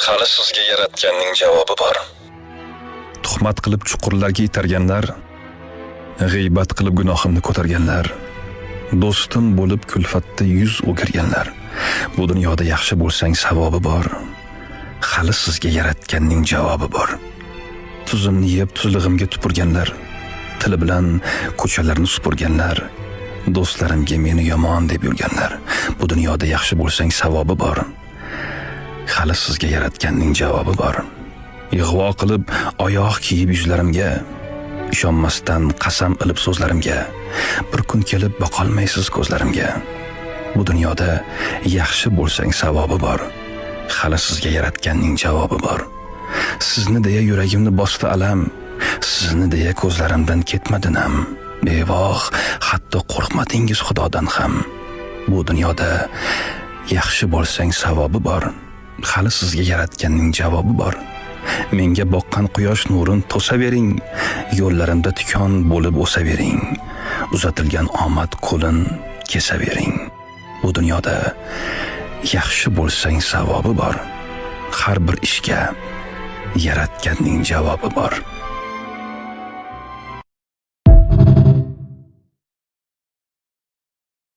Hali sizga yaratganning javobi bor. Tuhmat qilib chuqurlarga itarganlar, g'iybat qilib gunohimni ko'targanlar, do'stim bo'lib kulfatda yuz o'girganlar. Bu dunyoda yaxshi bo'lsang savobi bor. Hali sizga yaratganning javobi bor. Tuzimni yeb tuzlig'imga tupurganlar, tili bilan ko'chalarni supurganlar, do'stlarimga meni yomon deb yurganlar. Bu dunyoda yaxshi bo'lsang savobi bor. Hali sizga yaratganning javobi bor. Ig'vo qilib oyoq kiyib yuzlarimga, ishonmasdan qasam ilib so'zlarimga, bir kun kelib boqolmaysiz ko'zlarimga. Bu dunyoda yaxshi bo'lsang savobi bor. Hali sizga yaratganning javobi bor. Sizni deya yuragimni bosdi alam, sizni deya ko'zlarimdan ketmadi nam. Bevoh, hatto qo'rqmadingiz Xudodan ham. Bu dunyoda yaxshi bo'lsang savobi bor. Hali sizga yaratganning javobi bor. Menga boqqan quyosh nurin to'savering, yo'llarimda tikon bo'lib o'savering. Uzatilgan omad qo'lin kesavering. Bu dunyoda yaxshi bo'lsang savobi bor. Har bir ishga yaratganning javobi bor.